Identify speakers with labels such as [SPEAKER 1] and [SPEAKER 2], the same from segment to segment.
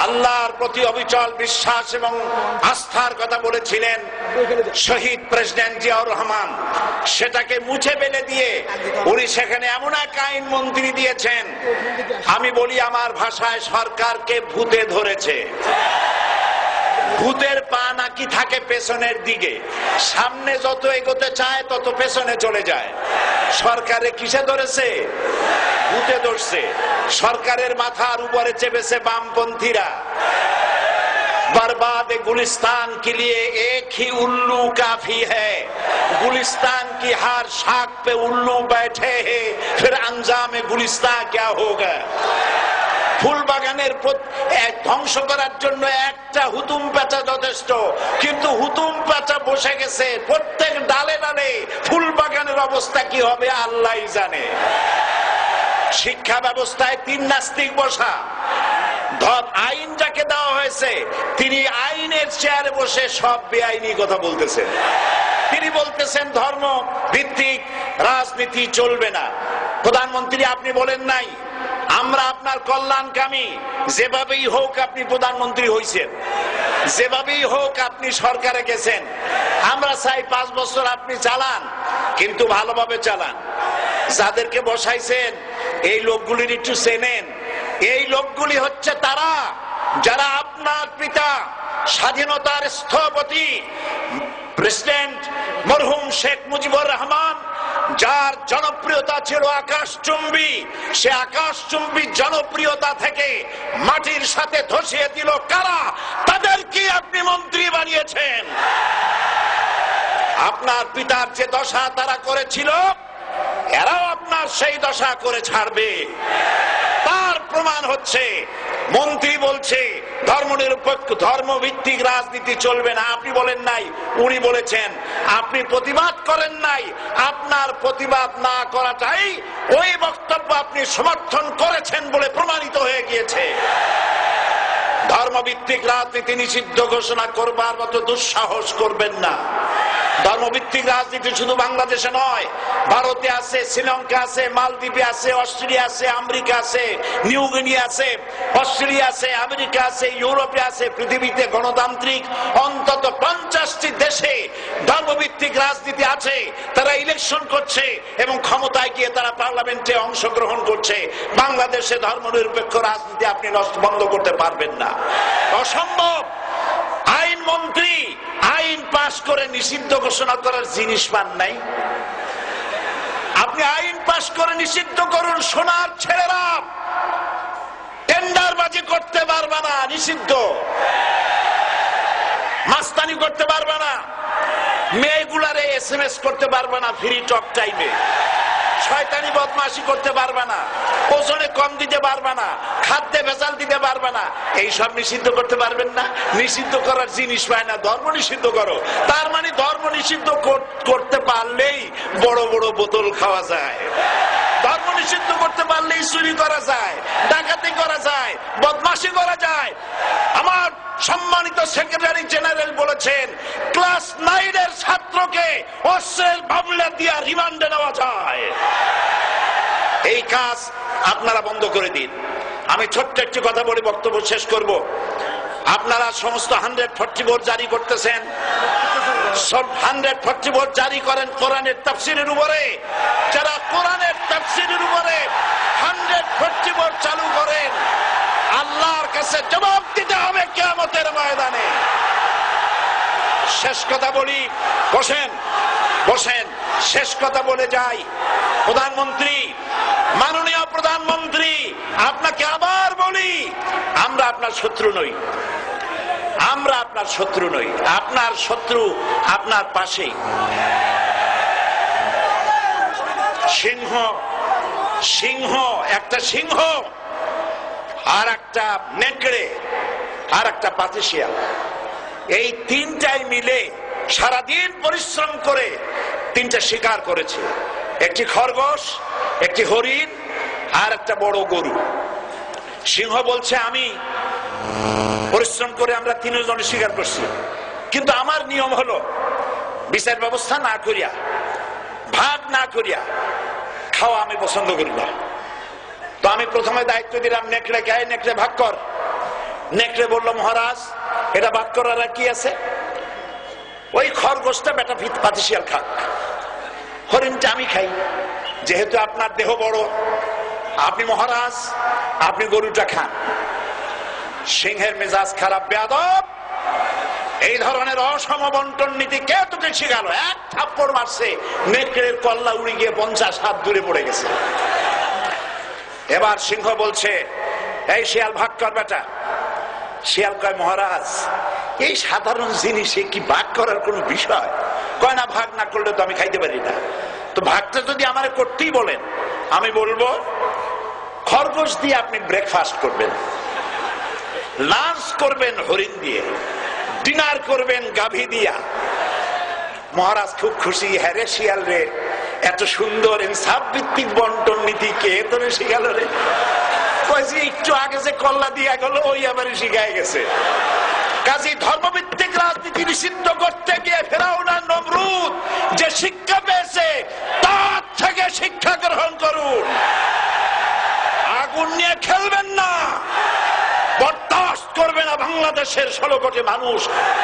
[SPEAKER 1] আল্লাহর প্রতি অবিচল বিশ্বাস এবং আস্থার কথা বলেছিলেন শহীদ প্রেসিডেন্ট জিয়াউর রহমান, সেটাকে মুছে ফেলে দিয়ে উনি সেখানে এমন এক আইন মন্ত্রী দিয়েছেন, আমি বলি আমার ভাষায় সরকারকে ভূতে ধরেছে। ভূতের পা নাকি থাকে পেছনের দিকে, সামনে যত এগোতে চায় তত পেছনে চলে যায়। সরকারে কিসে ধরেছে? ভূতে ধরছে। সরকারের মাথার উপরে চেপেছে বামপন্থীরা। बर्बाद गुलिस्तान के लिए एक ही उल्लू काफी है, गुलिस्तान की हर शाख पे उल्लू बैठे हैं, फिर अंजाम गुलिस्तान क्या होगा। ফুল বাগানের ধ্বংস করার জন্য একটা হুতুম পেঁচা যথেষ্ট, কিন্তু হুতুম পেঁচা বসে গেছে প্রত্যেক ডালে ডালে। ফুল বাগানের অবস্থা কি হবে আল্লাহই জানে। শিক্ষা ব্যবস্থায় তিন নাস্তিক বসা। আইন যাকে দেওয়া হয়েছে তিনি আইনের চেয়ারে বসে সব বেআইনি কথা বলতেছেন। তিনি বলতেছেন ধর্ম ভিত্তিক রাজনীতি চলবে না। প্রধানমন্ত্রী আপনি বলেন নাই আমরা আপনার কল্যাণকামী, যেভাবেই হোক আপনি প্রধানমন্ত্রী হয়েছেন, যেভাবেই হোক আপনি সরকারে গেছেন, আমরা চাই 5 বছর আপনি চালান, কিন্তু ভালোভাবে চালান। যাদেরকে বসাইছেন এই লোকগুলির একটু চেনেন। এই লোকগুলি হচ্ছে তারা যারা আপনার পিতা স্বাধীনতার স্থপতি প্রেসিডেন্ট মরহুম শেখ মুজিবুর রহমান, যার জনপ্রিয়তা ছিল আকাশচুম্বী, সে আকাশচুম্বী জনপ্রিয়তা থেকে মাটির সাথে ধসিয়ে দিল কারা? তাদেরকে আপনি মন্ত্রী বানিয়েছেন। আপনার পিতার যে দশা তারা করেছিল, এরাও আপনার সেই দশা করে ছাড়বে। তার প্রমাণ হচ্ছে মন্ত্রী বলছে ধর্মনিরপেক্ষ ধর্মভিত্তিক রাজনীতি চলবে না। আপনি বলেন নাই, উনি বলেছেন। আপনি প্রতিবাদ করেন নাই। আপনার প্রতিবাদ না করাটাই ওই বক্তব্য আপনি সমর্থন করেছেন বলে প্রমাণিত হয়ে গিয়েছে। ধর্মভিত্তিক রাজনীতি নিষিদ্ধ ঘোষণা করবার মতো দুঃসাহস করবেন না। ধর্মভিত্তিক রাজনীতি শুধু বাংলাদেশে নয়, ভারতে আছে, শ্রীলঙ্কা আছে, মালদ্বীপে আছে, অস্ট্রেলিয়া আছে, আমেরিকা আছে, নিউ গিনি আছে, অস্ট্রেলিয়া আছে, আমেরিকা আছে, ইউরোপে আছে। পৃথিবীতে গণতান্ত্রিক অন্তত 50টি দেশে ধর্মভিত্তিক রাজনীতি আছে। তারা ইলেকশন করছে এবং ক্ষমতায় গিয়ে তারা পার্লামেন্টে অংশগ্রহণ করছে। বাংলাদেশে ধর্মনিরপেক্ষ রাজনীতি আপনি বন্ধ করতে পারবেন না, অসম্ভব। আইন মন্ত্রী আইন পাশ করে নিষিদ্ধ ঘোষণা করার জিনিস পান নাই। আপনি আইন পাশ করে নিষিদ্ধ করুন, সোনার ছেলেরা টেন্ডারবাজি করতে পারবে না, নিষিদ্ধ। মাস্তানি করতে পারবে না, মেয়েগুলারে SMS করতে পারবে না ফ্রি টক টাইমে, শয়তানি বদমাশি করতে পারবে না, ওজনে কম দিতে পারবে না, খাদ্যে ভেজাল দিতে পারবে না। এইসব নিষিদ্ধ করতে পারবেন না। নিষিদ্ধ করার জিনিস পায় না, ধর্ম নিষিদ্ধ করো। তার মানে ধর্ম নিষিদ্ধ করতে পারলেই বড় বড় বোতল খাওয়া যায়। ধর্ম নিষিদ্ধ করতে পারলেই চুরি করা যায়, ডাকাতি করা যায়, বদমাশি করা যায়। আমার সম্মানিত সেক্রেটারি জেনারেল বলেছেন ক্লাস 9 এর ছাত্রকে অস্ত্রের মামলা দিয়ে রিমান্ডে নেওয়া যায়। এই কাজ আপনারা বন্ধ করে দিন। আমি ছোট্ট একটি কথা বলে বক্তব্য শেষ করব। আপনারা সমস্ত 144 জারি করতেছেন, সব 144 জারি করেন কোরআনের তাফসীরের উপরে। যারা কোরআনের তাফসীরের উপরে 144 চালু করেন, আল্লাহর কাছে জবাব দিতে হবে কিয়ামতের ময়দানে। শেষ কথা বলি, বসেন বসেন, শেষ কথা বলে যাই। প্রধানমন্ত্রী, মাননীয় প্রধানমন্ত্রী, আপনাকে আবার বলি, আমরা আপনার শত্রু নই, আমরা আপনার শত্রু নই। আপনার শত্রু আপনার পাশেই। সিংহ, সিংহ, একটা সিংহ, আর একটা নেকড়ে, আর একটা পাতিশিয়াল, এই তিনটাই মিলে সারাদিন পরিশ্রম করে তিনটা শিকার করেছে। একটি খরগোশ, একটি হরিণ, আর একটা বড় গরু। সিংহ বলছে আমি পরিশ্রম করে আমরা তিনজনে শিকার করছি, কিন্তু আমার নিয়ম হলো বিচার ব্যবস্থা না করিয়া, ভাগ না করিয়া খাওয়া আমি পছন্দ করি না। তো আমি প্রথমে দায়িত্ব দিলাম নেকড়ে, গায়ে নেকড়ে ভাগ কর। নেকড়ে বলল, মহারাজ এটা বাদ করার আর কি আছে, ওই খরগোশটা বেটা পাতিশিয়াল খাক, হরিণটা আমি খাই, যেহেতু আপনার দেহ বড়, আপনি মহারাজ, আপনি গরুটা খান। সিংহের মেজাজ খারাপ, বেয়াদব, এই ধরনের অসম বন্টন নীতি কে তোকে শিখালো? এক থাপ্পড় মারছে, নেকড়ের কল্লা উড়ে গিয়ে 50 হাত দূরে পড়ে গেছে। এবার সিংহ বলছে, এই শিয়াল ভাগ কর বেটা। শিয়াল কয়, মহারাজ এই সাধারণ জিনিসে কি ভাগ করার কোন বিষয়? কয় না, ভাগ না করলে তো আমি খাইতে পারি না। তো ভাগটা যদি আমার করতেই বলেন, আমি বলবো খরগোশ দিয়ে আপনি ব্রেকফাস্ট করবেন, লাঞ্চ করবেন হরিণ দিয়ে, ডিনার করবেন গাভী দিয়া। মহারাজ খুব খুশি, হ্যাঁ রে শিয়াল রে, এত সুন্দর ইনসাফ ভিত্তিক বন্টন নীতি কে তোরে শিখাল রে? একটু আগে যে কল্লা দিয়া গেল ওই আবার শিখায় গেছে। কাজী ধর্মভিত্তিক রাজনীতি নিষিদ্ধ করতে গিয়ে ফেরাউন আর নমরুদ যে শিক্ষা পেয়েছে তার থেকে শিক্ষা গ্রহণ করুন। আগুন নিয়ে খেলবেন না, বরদাস্ত করবে না বাংলাদেশের 16 কোটি মানুষ,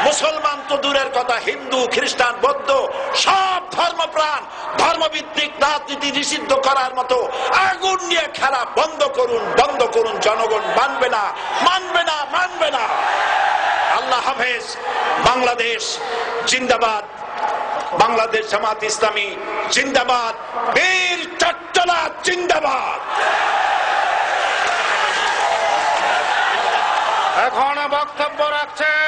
[SPEAKER 1] মুসলমান তো দূরের কথা, হিন্দু, খ্রিস্টান, বৌদ্ধ সব ধর্মপ্রাণ ধর্মভিত্তিক রাজনীতি নিষিদ্ধ করার মতো আগুন নিয়ে খেলা বন্ধ করুন, বন্ধ করুন। জনগণ মানবে না, মানবে না, মানবে না। আল্লাহ হাফেজ। বাংলাদেশ জিন্দাবাদ, বাংলাদেশ জামাত ইসলামী জিন্দাবাদ, বীর চট্টলা জিন্দাবাদ।
[SPEAKER 2] এখন বক্তব্য রাখছেন